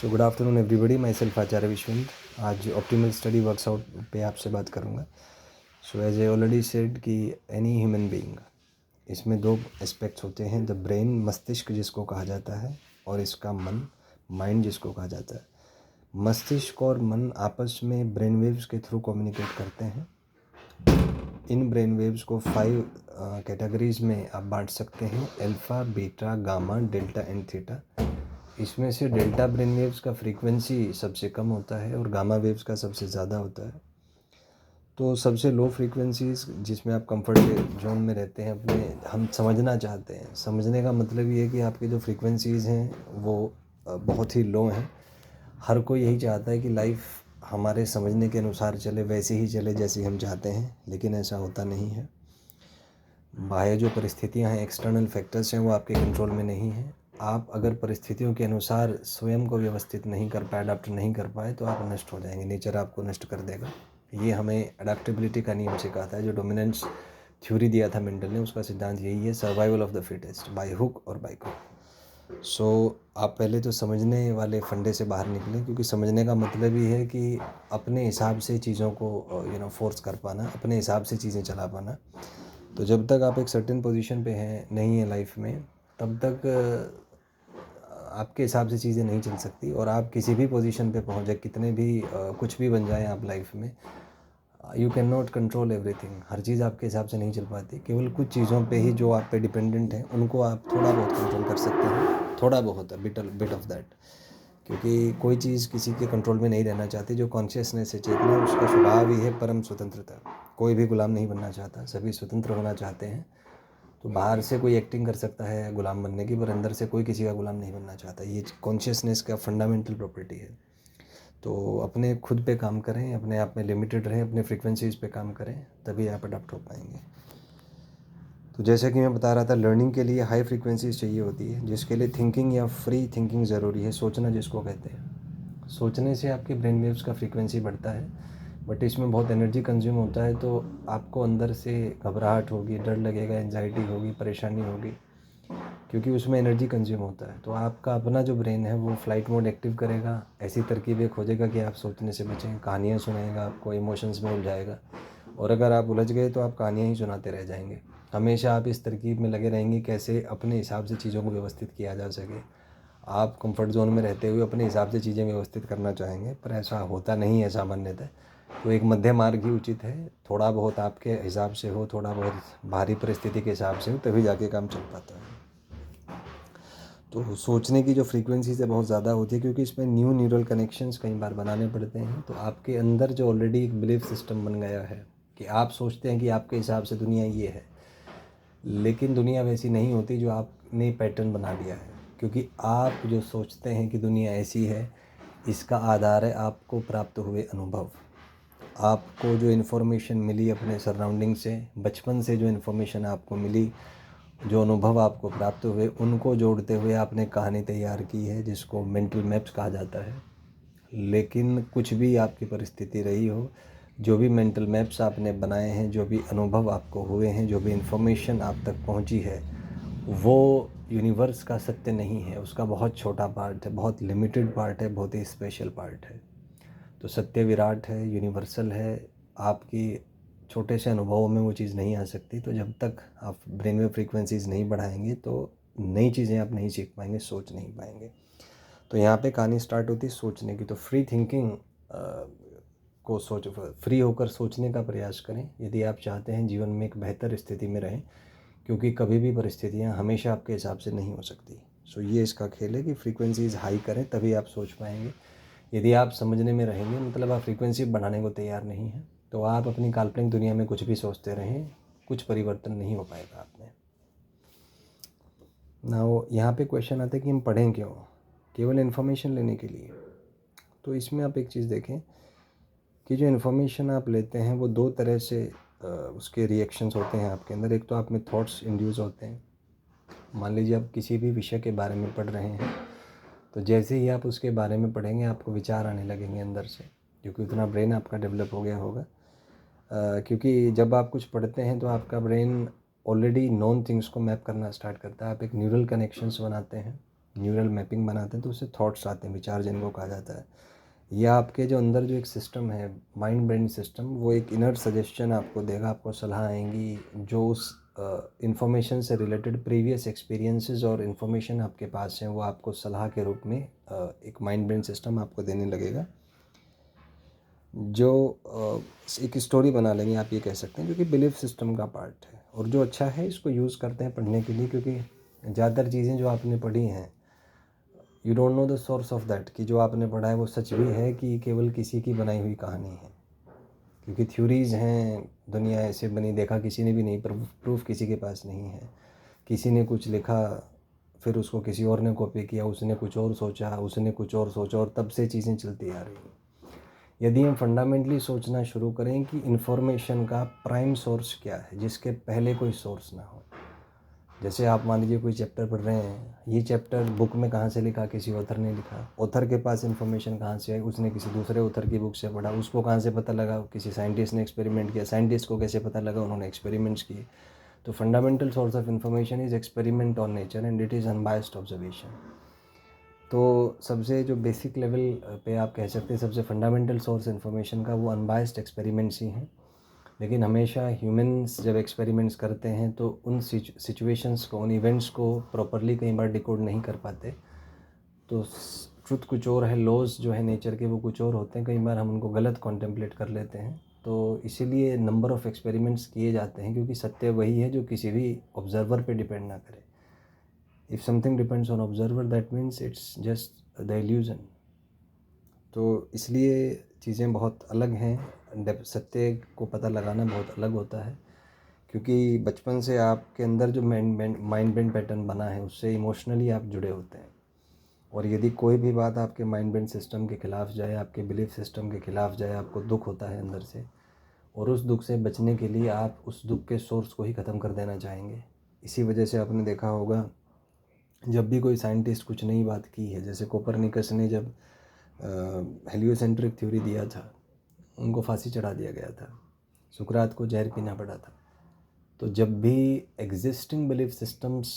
सो good afternoon everybody, myself Acharya Vishwant. आज optimal study workout पे आपसे बात करूँगा। So as a already said कि एनी ह्यूमन बीइंग, इसमें दो एस्पेक्ट्स होते हैं, द ब्रेन, मस्तिष्क जिसको कहा जाता है, और इसका मन, माइंड जिसको कहा जाता है। मस्तिष्क और मन आपस में ब्रेन वेव्स के थ्रू कम्युनिकेट करते हैं। इन ब्रेन वेव्स को 5 कैटेगरीज में आप बांट सकते हैं: alpha, beta, gamma, delta and theta. इसमें से डेल्टा ब्रेन वेव्स का फ्रीक्वेंसी सबसे कम होता है और गामा वेव्स का सबसे ज़्यादा होता है। तो सबसे लो फ्रीक्वेंसीज जिसमें आप कंफर्ट के जोन में रहते हैं, अपने हम समझना चाहते हैं। समझने का मतलब ये है कि आपकी जो फ्रीक्वेंसीज़ हैं वो बहुत ही लो हैं। हर कोई यही चाहता है कि लाइफ हमारे समझने के अनुसार चले, वैसे ही चले जैसे हम चाहते हैं, लेकिन ऐसा होता नहीं है। बाह्य जो परिस्थितियां हैं, एक्सटर्नल फैक्टर्स हैं, वो आपके कंट्रोल में नहीं हैं। आप अगर परिस्थितियों के अनुसार स्वयं को व्यवस्थित नहीं कर पाए, अडाप्ट नहीं कर पाए, तो आप नष्ट हो जाएंगे। नेचर आपको नष्ट कर देगा। ये हमें अडेप्टेबिलिटी का नियम सिखाता है। जो डोमिनेंस थ्योरी दिया था मेंडल ने, उसका सिद्धांत यही है: survival of the fittest, by hook और बाय क्रुक। सो आप पहले तो समझने वाले फंडे से बाहर निकलें, क्योंकि समझने का मतलब ही है कि अपने हिसाब से चीज़ों को फोर्स कर पाना, अपने हिसाब से चीज़ें चला पाना। तो जब तक आप एक सर्टेन पोजीशन पे हैं नहीं है लाइफ में, तब तक आपके हिसाब से चीज़ें नहीं चल सकती। और आप किसी भी पोजीशन पे पहुंच जाए, कितने भी कुछ भी बन जाएं आप लाइफ में, you can not control everything. हर चीज़ आपके हिसाब से नहीं चल पाती। केवल कुछ चीज़ों पे ही जो आप पे डिपेंडेंट हैं, उनको आप थोड़ा बहुत कंट्रोल कर सकते हैं। थोड़ा बहुत है, बिट ऑफ दैट। क्योंकि कोई चीज़ किसी के कंट्रोल में नहीं रहना चाहती। जो कॉन्शियसनेस है, चेतना, उसका स्वभाव ही है परम स्वतंत्रता। कोई भी गुलाम नहीं बनना चाहता, सभी स्वतंत्र होना चाहते हैं। तो बाहर से कोई एक्टिंग कर सकता है गुलाम बनने की, पर अंदर से कोई किसी का गुलाम नहीं बनना चाहता। ये कॉन्शियसनेस का फंडामेंटल प्रॉपर्टी है। तो अपने खुद पे काम करें, अपने आप में लिमिटेड रहें, अपने फ्रीक्वेंसीज़ पे काम करें, तभी आप अडॉप्ट हो पाएंगे। तो जैसा कि मैं बता रहा था, लर्निंग के लिए हाई फ्रीक्वेंसीज चाहिए होती है, जिसके लिए थिंकिंग या फ्री थिंकिंग ज़रूरी है। सोचना जिसको कहते हैं, सोचने से आपके ब्रेन वेव्स का फ्रीक्वेंसी बढ़ता है, बट इसमें बहुत एनर्जी कंज्यूम होता है। तो आपको अंदर से घबराहट होगी, डर लगेगा, एंजाइटी होगी, परेशानी होगी, क्योंकि उसमें एनर्जी कंज्यूम होता है। तो आपका अपना जो ब्रेन है वो फ्लाइट मोड एक्टिव करेगा, ऐसी तरकीबें खोजेगा कि आप सोचने से बचें, कहानियाँ सुनाएगा आपको, इमोशंस में उलझाएगा। और अगर आप उलझ गए तो आप कहानियाँ ही सुनाते रह जाएंगे। हमेशा आप इस तरकीब में लगे रहेंगे कैसे अपने हिसाब से चीज़ों को व्यवस्थित किया जा सके। आप कंफर्ट जोन में रहते हुए अपने हिसाब से चीज़ें व्यवस्थित करना चाहेंगे, पर ऐसा होता नहीं है सामान्यतः। तो एक मध्य मार्ग ही उचित है। थोड़ा बहुत आपके हिसाब से हो, थोड़ा बहुत बाहरी परिस्थिति के हिसाब से हो, तभी जाके काम चल पाता है। तो सोचने की जो फ्रीक्वेंसी है बहुत ज़्यादा होती है, क्योंकि इसमें न्यू न्यूरल कनेक्शंस कई बार बनाने पड़ते हैं। तो आपके अंदर जो ऑलरेडी एक बिलीफ सिस्टम बन गया है कि आप सोचते हैं कि आपके हिसाब से दुनिया ये है, लेकिन दुनिया वैसी नहीं होती जो आपने पैटर्न बना लिया है। क्योंकि आप जो सोचते हैं कि दुनिया ऐसी है, इसका आधार है आपको प्राप्त हुए अनुभव। आपको जो इन्फॉर्मेशन मिली अपने सराउंडिंग से, बचपन से जो इन्फॉर्मेशन आपको मिली, जो अनुभव आपको प्राप्त हुए, उनको जोड़ते हुए आपने कहानी तैयार की है, जिसको मेंटल मैप्स कहा जाता है। लेकिन कुछ भी आपकी परिस्थिति रही हो, जो भी मेंटल मैप्स आपने बनाए हैं, जो भी अनुभव आपको हुए हैं, जो भी इन्फॉर्मेशन आप तक पहुंची है, वो यूनिवर्स का सत्य नहीं है। उसका बहुत छोटा पार्ट है, बहुत लिमिटेड पार्ट है, बहुत ही स्पेशल पार्ट है। तो सत्य विराट है, यूनिवर्सल है। आपकी छोटे से अनुभवों में वो चीज़ नहीं आ सकती। तो जब तक आप ब्रेन वेव फ्रीक्वेंसीज नहीं बढ़ाएंगे, तो नई चीज़ें आप नहीं सीख पाएंगे, सोच नहीं पाएंगे। तो यहाँ पे कहानी स्टार्ट होती है सोचने की। तो फ्री थिंकिंग को फ्री होकर सोचने का प्रयास करें, यदि आप चाहते हैं जीवन में एक बेहतर स्थिति में रहें, क्योंकि कभी भी परिस्थितियाँ हमेशा आपके हिसाब से नहीं हो सकती। सो ये इसका खेल है कि फ्रीक्वेंसीज हाई करें, तभी आप सोच पाएंगे। यदि आप समझने में रहेंगे, मतलब आप फ्रीक्वेंसी बढ़ाने को तैयार नहीं हैं, तो आप अपनी काल्पनिक दुनिया में कुछ भी सोचते रहें, कुछ परिवर्तन नहीं हो पाएगा आप में। ना वो यहाँ पे क्वेश्चन आता है कि हम पढ़ें क्यों? केवल इन्फॉर्मेशन लेने के लिए। तो इसमें आप एक चीज़ देखें कि जो इन्फॉर्मेशन आप लेते हैं वो दो तरह से उसके रिएक्शंस होते हैं आपके अंदर। एक तो आप में थॉट्स इंड्यूस होते हैं। मान लीजिए आप किसी भी विषय के बारे में पढ़ रहे हैं, तो जैसे ही आप उसके बारे में पढ़ेंगे, आपको विचार आने लगेंगे अंदर से, क्योंकि उतना ब्रेन आपका डेवलप हो गया होगा। क्योंकि जब आप कुछ पढ़ते हैं तो आपका ब्रेन ऑलरेडी नॉन थिंग्स को मैप करना स्टार्ट करता है। आप एक न्यूरल कनेक्शंस बनाते हैं। न्यूरल मैपिंग बनाते हैं तो उससे थॉट्स आते हैं, विचार जिनको कहा जाता है। या आपके जो अंदर जो एक सिस्टम है माइंड ब्रेन सिस्टम, वो एक इनर सजेशन आपको देगा, आपको सलाह आएंगी जो उस इंफॉर्मेशन से रिलेटेड प्रीवियस एक्सपीरियंसेस और इन्फॉर्मेशन आपके पास हैं वो आपको सलाह के रूप में एक माइंड ब्रेन सिस्टम आपको देने लगेगा, जो एक स्टोरी बना लेंगे आप ये कह सकते हैं, जो कि बिलीफ सिस्टम का पार्ट है। और जो अच्छा है इसको यूज़ करते हैं पढ़ने के लिए, क्योंकि ज़्यादातर चीज़ें जो आपने पढ़ी हैं you don't know the source of that, कि जो आपने पढ़ा है वो सच भी है कि केवल किसी की बनाई हुई कहानी है। क्योंकि थ्योरीज़ हैं, दुनिया ऐसे बनी, देखा किसी ने भी नहीं, प्रूफ किसी के पास नहीं है। किसी ने कुछ लिखा, फिर उसको किसी और ने कॉपी किया, उसने कुछ और सोचा, उसने कुछ और सोचा, और तब से चीज़ें चलती आ रही हैं। यदि हम फंडामेंटली सोचना शुरू करें कि इन्फॉर्मेशन का प्राइम सोर्स क्या है जिसके पहले कोई सोर्स ना हो, जैसे आप मान लीजिए कोई चैप्टर पढ़ रहे हैं, ये चैप्टर बुक में कहाँ से लिखा, किसी ऑथर ने लिखा, ऑथर के पास इन्फॉर्मेशन कहाँ से आई, उसने किसी दूसरे ऑथर की बुक से पढ़ा, उसको कहाँ से पता लगा, किसी साइंटिस्ट ने एक्सपेरिमेंट किया, साइंटिस्ट को कैसे पता लगा, उन्होंने एक्सपेरिमेंट्स किए। तो fundamental source of information is experiment on nature and it is unbiased observation. तो सबसे जो बेसिक लेवल पे आप कह सकते हैं सबसे फंडामेंटल सोर्स इन्फॉर्मेशन का वो अनबायस्ड एक्सपेरिमेंट्स ही हैं। लेकिन हमेशा ह्यूमंस जब एक्सपेरिमेंट्स करते हैं तो उन सिचुएशंस को, उन इवेंट्स को प्रॉपरली कई बार डिकोड नहीं कर पाते। तो ट्रुथ कुछ और है, लॉज जो है नेचर के वो कुछ और होते हैं, कई बार हम उनको गलत कॉन्टेम्पलेट कर लेते हैं। तो इसीलिए नंबर ऑफ़ एक्सपेरिमेंट्स किए जाते हैं, क्योंकि सत्य वही है जो किसी भी ऑब्जर्वर पे डिपेंड ना करे। If something depends on observer that means it's just the illusion. तो इसलिए चीज़ें बहुत अलग हैं, सत्य को पता लगाना बहुत अलग होता है, क्योंकि बचपन से आपके अंदर जो माइंड ब्रेन पैटर्न बना है उससे इमोशनली आप जुड़े होते हैं। और यदि कोई भी बात आपके माइंड ब्रेन सिस्टम के ख़िलाफ़ जाए, आपके बिलीफ सिस्टम के ख़िलाफ़ जाए, आपको दुख होता है अंदर से, और उस दुख से बचने के लिए आप उस दुख के सोर्स को ही ख़त्म कर देना चाहेंगे। इसी वजह से आपने देखा होगा जब भी कोई साइंटिस्ट कुछ नई बात की है, जैसे कोपरनिकस ने जब हेलियोसेंट्रिक थ्योरी दिया था, उनको फांसी चढ़ा दिया गया था, सुकरात को जहर पीना पड़ा था। तो जब भी एग्जिस्टिंग बिलीफ सिस्टम्स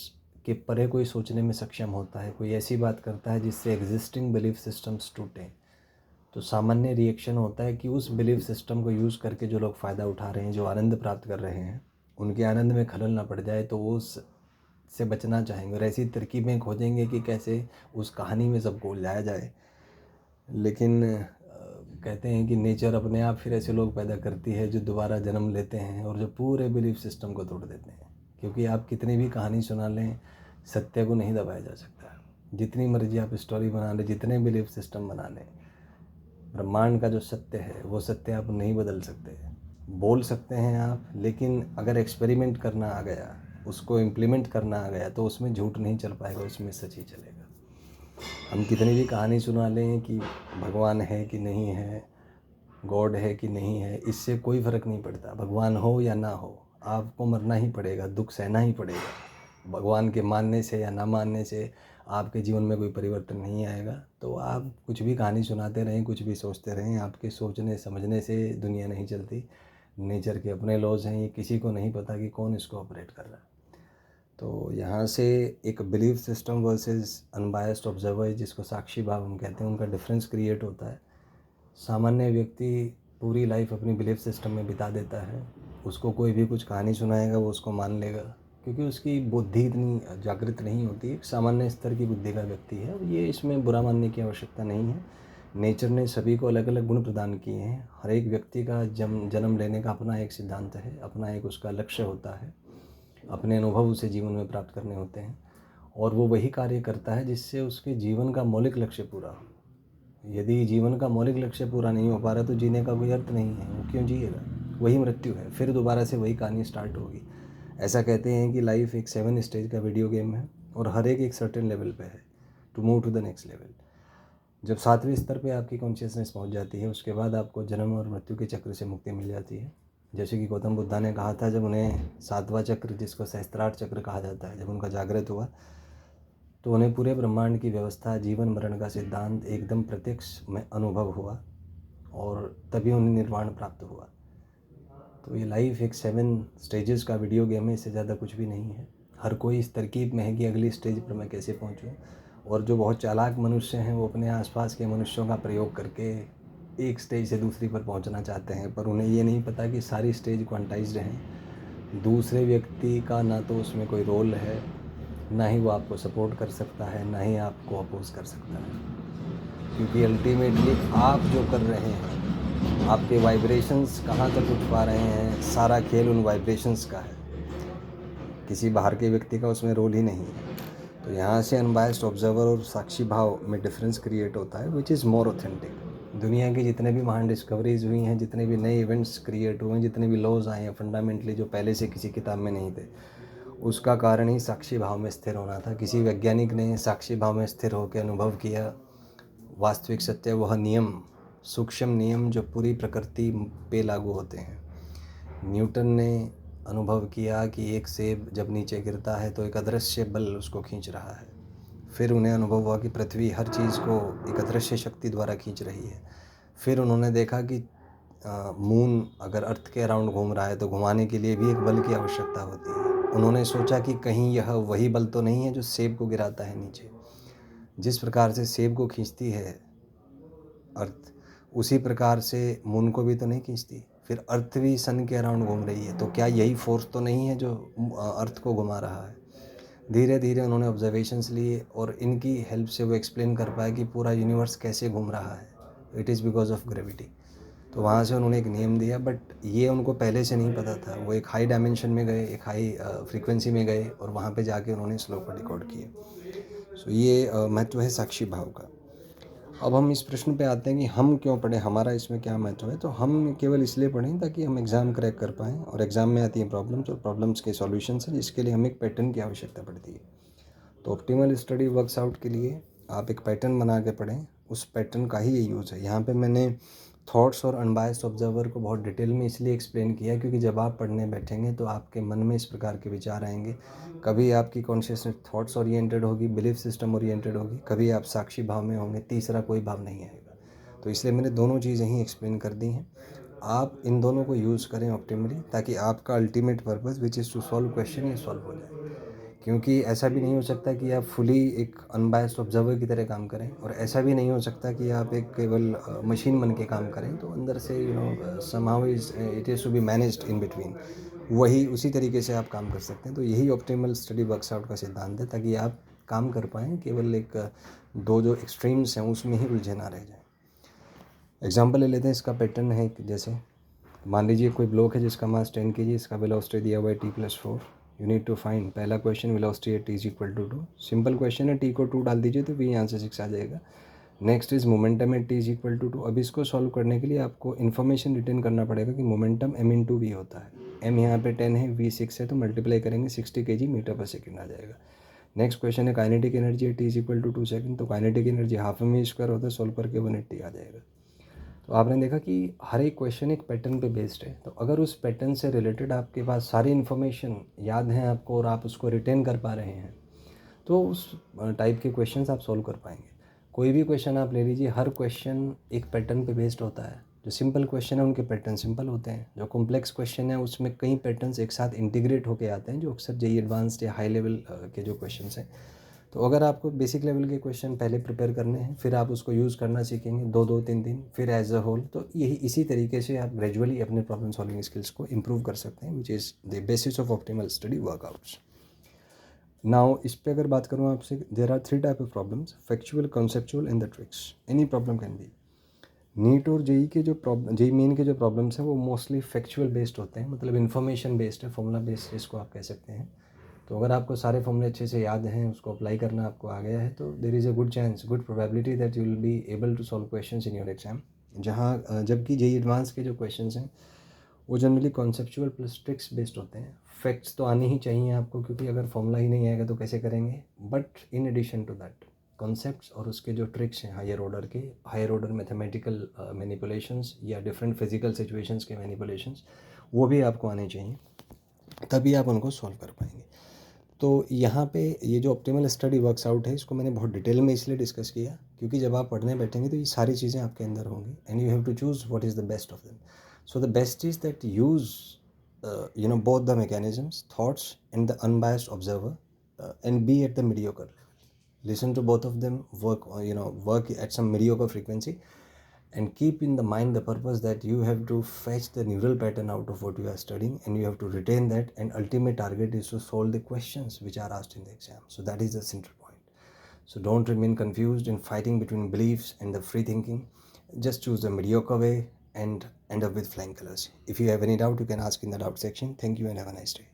के परे कोई सोचने में सक्षम होता है, कोई ऐसी बात करता है जिससे एग्जिस्टिंग बिलीफ सिस्टम्स टूटें, तो सामान्य रिएक्शन होता है कि उस बिलीफ सिस्टम को यूज़ करके जो लोग फ़ायदा उठा रहे हैं, जो आनंद प्राप्त कर रहे हैं, उनके आनंद में खलल ना पड़ जाए, तो वो उस से बचना चाहेंगे और ऐसी तरकीबें खोजेंगे कि कैसे उस कहानी में सबको उलझाया जाए। लेकिन कहते हैं कि नेचर अपने आप फिर ऐसे लोग पैदा करती है जो दोबारा जन्म लेते हैं और जो पूरे बिलीफ सिस्टम को तोड़ देते हैं। क्योंकि आप कितनी भी कहानी सुना लें, सत्य को नहीं दबाया जा सकता। जितनी मर्जी आप स्टोरी बना लें, जितने बिलीफ सिस्टम बना लें, ब्रह्मांड का जो सत्य है वो सत्य आप नहीं बदल सकते। बोल सकते हैं आप, लेकिन अगर एक्सपेरिमेंट करना आ गया, उसको इम्प्लीमेंट करना आ गया, तो उसमें झूठ नहीं चल पाएगा, उसमें सच ही चलेगा। हम कितनी भी कहानी सुना लें कि भगवान है कि नहीं है, गॉड है कि नहीं है, इससे कोई फ़र्क नहीं पड़ता। भगवान हो या ना हो, आपको मरना ही पड़ेगा, दुख सहना ही पड़ेगा। भगवान के मानने से या ना मानने से आपके जीवन में कोई परिवर्तन नहीं आएगा। तो आप कुछ भी कहानी सुनाते रहें, कुछ भी सोचते रहें, आपके सोचने समझने से दुनिया नहीं चलती। नेचर के अपने लॉज हैं, ये किसी को नहीं पता कि कौन इसको ऑपरेट कर रहा है। तो यहाँ से एक belief system versus unbiased observer, जिसको साक्षी भाव हम कहते हैं, उनका डिफरेंस क्रिएट होता है। सामान्य व्यक्ति पूरी लाइफ अपनी बिलीफ सिस्टम में बिता देता है, उसको कोई भी कुछ कहानी सुनाएगा वो उसको मान लेगा, क्योंकि उसकी बुद्धि इतनी जागृत नहीं होती। एक सामान्य स्तर की बुद्धि का व्यक्ति है, ये इसमें बुरा मानने की आवश्यकता नहीं है। नेचर ने सभी को अलग अलग गुण प्रदान किए हैं। हर एक व्यक्ति का जन्म लेने का अपना एक सिद्धांत है, अपना एक उसका लक्ष्य होता है, अपने अनुभव उसे जीवन में प्राप्त करने होते हैं, और वो वही कार्य करता है जिससे उसके जीवन का मौलिक लक्ष्य पूरा हो। यदि जीवन का मौलिक लक्ष्य पूरा नहीं हो पा रहा तो जीने का कोई अर्थ नहीं है, वो क्यों जिएगा, वही मृत्यु है, फिर दोबारा से वही कहानी स्टार्ट होगी। ऐसा कहते हैं कि लाइफ एक 7 स्टेज का वीडियो गेम है और हर एक सर्टेन लेवल पे है to move to the next level. जब 7वें स्तर पे आपकी कॉन्शियसनेस पहुंच जाती है, उसके बाद आपको जन्म और मृत्यु के चक्र से मुक्ति मिल जाती है। जैसे कि गौतम बुद्धा ने कहा था, जब उन्हें 7वां चक्र, जिसको सहस्त्रार्थ चक्र कहा जाता है, जब उनका जागृत हुआ तो उन्हें पूरे ब्रह्मांड की व्यवस्था, जीवन मरण का सिद्धांत एकदम प्रत्यक्ष में अनुभव हुआ और तभी उन्हें निर्वाण प्राप्त हुआ। तो ये लाइफ एक 7 स्टेजेस का वीडियो गेम है, इससे ज़्यादा कुछ भी नहीं है। हर कोई इस तरकीब में है कि अगली स्टेज पर मैं कैसे पहुंचूं, और जो बहुत चालाक मनुष्य हैं वो अपने आसपास के मनुष्यों का प्रयोग करके एक स्टेज से दूसरी पर पहुंचना चाहते हैं, पर उन्हें ये नहीं पता कि सारी स्टेज क्वांटाइज्ड हैं। दूसरे व्यक्ति का ना तो उसमें कोई रोल है, ना ही वो आपको सपोर्ट कर सकता है, ना ही आपको अपोज कर सकता है, क्योंकि अल्टीमेटली आप जो कर रहे हैं, आपके वाइब्रेशंस कहाँ तक उठ पा रहे हैं, सारा खेल उन वाइब्रेशंस का है, किसी बाहर के व्यक्ति का उसमें रोल ही नहीं है। तो यहाँ से अनबायस्ड ऑब्जर्वर और साक्षी भाव में डिफरेंस क्रिएट होता है, विच इज़ मोर ऑथेंटिक। दुनिया की जितने भी महान डिस्कवरीज हुई हैं, जितने भी नए इवेंट्स क्रिएट हुए हैं, जितने भी लॉज आए हैं फंडामेंटली जो पहले से किसी किताब में नहीं थे, उसका कारण ही साक्षी भाव में स्थिर होना था। किसी वैज्ञानिक ने साक्षी भाव में स्थिर होकर अनुभव किया वास्तविक सत्य, वह नियम, सूक्ष्म नियम जो पूरी प्रकृति पे लागू होते हैं। न्यूटन ने अनुभव किया कि एक सेब जब नीचे गिरता है तो एक अदृश्य बल उसको खींच रहा है। फिर उन्हें अनुभव हुआ कि पृथ्वी हर चीज़ को एक अदृश्य शक्ति द्वारा खींच रही है। फिर उन्होंने देखा कि मून अगर अर्थ के अराउंड घूम रहा है तो घुमाने के लिए भी एक बल की आवश्यकता होती है। उन्होंने सोचा कि कहीं यह वही बल तो नहीं है जो सेब को गिराता है नीचे। जिस प्रकार से सेब को खींचती है अर्थ, उसी प्रकार से मून को भी तो नहीं खींचती। फिर अर्थ भी सन के अराउंड घूम रही है, तो क्या यही फोर्स तो नहीं है जो अर्थ को घुमा रहा है। धीरे धीरे उन्होंने ऑब्जर्वेशंस लिए और इनकी हेल्प से वो एक्सप्लेन कर पाए कि पूरा यूनिवर्स कैसे घूम रहा है। It is because of gravity. तो वहाँ से उन्होंने एक नियम दिया, बट ये उनको पहले से नहीं पता था। वो एक हाई डायमेंशन में गए, एक हाई फ्रीक्वेंसी में गए और वहाँ पे जाके उन्होंने स्लो पर रिकॉर्ड किए। सो ये महत्व है साक्षी भाव का। अब हम इस प्रश्न पे आते हैं कि हम क्यों पढ़ें, हमारा इसमें क्या महत्व है। तो हम केवल इसलिए पढ़ें ताकि हम एग्ज़ाम क्रैक कर पाएँ, और एग्ज़ाम में आती हैं प्रॉब्लम्स, और प्रॉब्लम्स के सॉल्यूशंस हैं जिसके लिए हमें एक पैटर्न की आवश्यकता पड़ती है। तो ऑप्टिमल स्टडी वर्क्स आउट के लिए आप एक पैटर्न बना के पढ़ें, उस पैटर्न का ही ये यूज़ है। यहाँ पे मैंने थॉट्स और अनबायस्ड ऑब्जर्वर को बहुत डिटेल में इसलिए एक्सप्लेन किया क्योंकि जब आप पढ़ने बैठेंगे तो आपके मन में इस प्रकार के विचार आएंगे। कभी आपकी कॉन्शियसनेस थॉट्स ओरिएंटेड होगी, बिलीफ सिस्टम ओरिएंटेड होगी, कभी आप साक्षी भाव में होंगे, तीसरा कोई भाव नहीं आएगा। तो इसलिए मैंने दोनों चीज़ें ही एक्सप्लेन कर दी हैं। आप इन दोनों को यूज़ करें ऑप्टिमली, ताकि आपका ultimate purpose which is to solve question, ये सॉल्व हो जाए। क्योंकि ऐसा भी नहीं हो सकता कि आप फुली एक अनबायस्ड ऑब्जर्वर की तरह काम करें, और ऐसा भी नहीं हो सकता कि आप एक केवल मशीन बन के काम करें। तो अंदर से somehow is it is to be managed in between, वही उसी तरीके से आप काम कर सकते हैं। तो यही ऑप्टिमल स्टडी वर्क्स आउट का सिद्धांत है, ताकि आप काम कर पाएँ। केवल एक दो जो एक्सट्रीम्स हैं उसमें ही उलझे ना रह जाए। एग्जाम्पल ले लेते हैं। इसका पैटर्न है कि जैसे मान लीजिए कोई ब्लॉक है जिसका मास 10 kg, इसका वेलोसिटी दिया हुआ है t+4। You need to find, पहला क्वेश्चन वेलोसिटी है t=2। सिंपल क्वेश्चन है, t को 2 डाल दीजिए तो v यहाँ से 6 आ जाएगा। नेक्स्ट इज मोमेंटम है t=2। अब इसको सॉल्व करने के लिए आपको इन्फॉर्मेशन रिटेन करना पड़ेगा कि मोमेंटम m/v होता है। m यहाँ पे 10 है, v 6 है, तो मल्टीप्लाई करेंगे 60 kg मीटर पर सेकेंड आ जाएगा। नेक्स्ट क्वेश्चन है काइनेटिक एनर्जी है t=2 सेकंड, तो काइनेटिक एनर्जी हाफ m² होता है, सॉल्व करके 180 आ जाएगा। तो आपने देखा कि हर एक क्वेश्चन एक पैटर्न पे बेस्ड है। तो अगर उस पैटर्न से रिलेटेड आपके पास सारी इन्फॉर्मेशन याद है आपको और आप उसको रिटेन कर पा रहे हैं, तो उस टाइप के क्वेश्चंस आप सॉल्व कर पाएंगे। कोई भी क्वेश्चन आप ले लीजिए, हर क्वेश्चन एक पैटर्न पे बेस्ड होता है। जो सिंपल क्वेश्चन है उनके पैटर्न सिंपल होते हैं, जो कॉम्प्लेक्स क्वेश्चन है उसमें कई पैटर्न्स एक साथ इंटीग्रेट होके आते हैं, जो अक्सर जेईई एडवांस्ड या हाई लेवल के जो क्वेश्चंस हैं। तो अगर आपको बेसिक लेवल के क्वेश्चन पहले प्रिपेयर करने हैं, फिर आप उसको यूज़ करना सीखेंगे 2-2 3 दिन, फिर एज अ होल, तो यही इसी तरीके से आप ग्रेजुअली अपने प्रॉब्लम सॉल्विंग स्किल्स को इम्प्रूव कर सकते हैं, which is the basis of optimal study workouts. Now इस पे अगर बात करूँ आपसे, there are 3 type of problems: factual, conceptual and the tricks. Any problem can be. NEET और जेई के जो प्रॉब्लम, जेई मेन के जो प्रॉब्लम्स हैं वो मोस्टली फैक्चुअल बेस्ड होते हैं, मतलब इन्फॉर्मेशन बेस्ड है, फॉर्मूला बेस्ड जिसको आप कह सकते हैं। तो अगर आपको सारे फॉर्मूले अच्छे से याद हैं, उसको अप्लाई करना आपको आ गया है, तो there is a good chance, good probability that you will be able to solve questions in your exam. जहाँ जबकि जेई एडवांस के जो क्वेश्चंस हैं वो generally conceptual plus tricks based होते हैं। फैक्ट्स तो आने ही चाहिए आपको, क्योंकि अगर फॉर्मूला ही नहीं आएगा तो कैसे करेंगे। But in addition to that, concepts और उसके जो ट्रिक्स हैं हायर ऑर्डर के, हायर ऑर्डर मैथमेटिकल मैनिपुलेशंस या डिफरेंट फिजिकल सिचुएशंस के मैनिपुलेशंस, वो भी आपको आने चाहिए, तभी आप उनको सॉल्व कर पाएंगे। तो यहाँ पे ये जो ऑप्टिमल स्टडी वर्क्स आउट है, इसको मैंने बहुत डिटेल में इसलिए डिस्कस किया क्योंकि जब आप पढ़ने बैठेंगे तो ये सारी चीज़ें आपके अंदर होंगी, and you have to choose what is the best of them. So the best is that use both the mechanisms, thoughts and the unbiased observer, and be at the mediocre level. Listen to both of them, work at some mediocre frequency, and keep in the mind the purpose that you have to fetch the neural pattern out of what you are studying, and you have to retain that, and ultimate target is to solve the questions which are asked in the exam. So that is the central point. So don't remain confused in fighting between beliefs and the free thinking. Just choose the mediocre way and end up with flying colors. If you have any doubt, you can ask in the doubt section. Thank you and have a nice day.